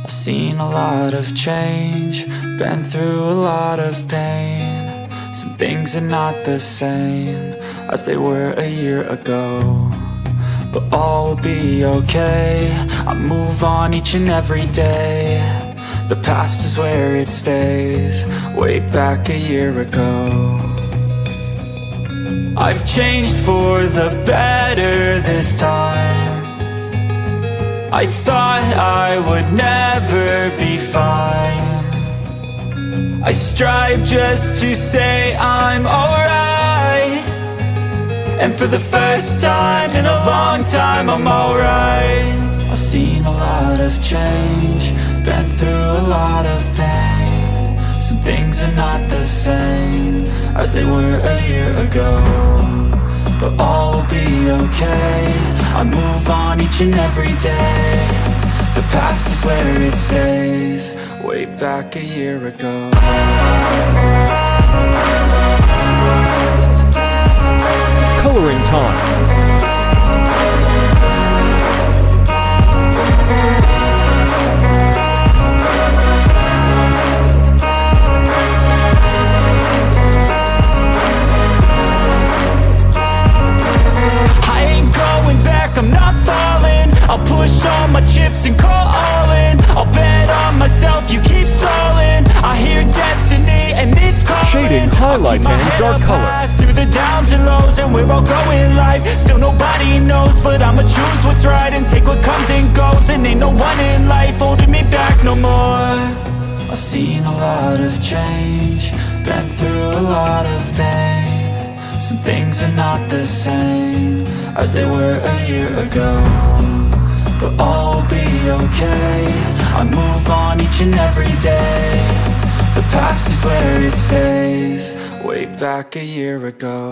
Seen a lot of change, been through a lot of pain. Some things are not the same as they were a year ago, but all will be okay. I move on each and every day. The past is where it stays, way back a year ago. I've changed for the better this time. I thought I would never be fine. I strive just to say I'm alright, and for the first time in a long time I'm alright. I've seen a lot of change, been through a lot of pain. Some things are not the same as they were a year ago, but all will be okay. I move on each and every day. The past is where it stays, way back a year ago. Coloring time. I'm not falling. I'll push all my chips and call all in. I'll bet on myself, you keep stalling. I hear destiny and it's calling. Shading, highlight, and dark color. Through the downs and lows, and we're all going live. Still nobody knows, but I'ma choose what's right and take what comes and goes. And ain't no one in life holding me back no more. I've seen a lot of change, been through a lot of pain. Some things are not the same as they were a year ago, but all will be okay. I move on each and every day. The past is where it stays, way back a year ago.